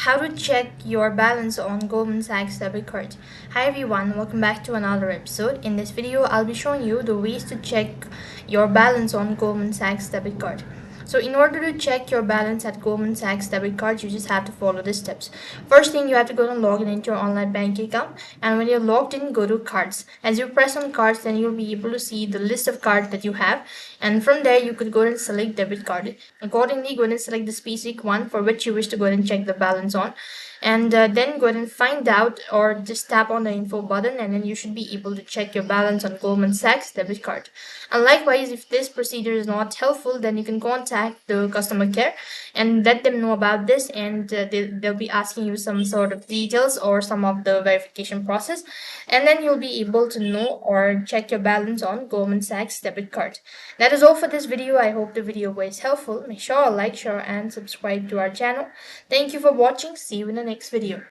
How to check your balance on Goldman Sachs debit card. Hi everyone, welcome back to another episode. In this video, I'll be showing you the ways to check your balance on Goldman Sachs debit card. So in order to check your balance at Goldman Sachs debit card, you just have to follow the steps. First thing, you have to go and log in into your online bank account, and when you're logged in, go to cards. As you press on cards, then you'll be able to see the list of cards that you have, and from there you could go and select debit card. Accordingly, go ahead and select the specific one for which you wish to go ahead and check the balance on, and then go ahead and find out, or just tap on the info button, and then you should be able to check your balance on Goldman Sachs debit card. And likewise, if this procedure is not helpful, then you can contact the customer care and let them know about this, and they'll be asking you some sort of details or some of the verification process, and then you'll be able to know or check your balance on Goldman Sachs debit card. That is all for this video. I hope the video was helpful. Make sure to like, share, and subscribe to our channel. Thank you for watching. See you in the next video.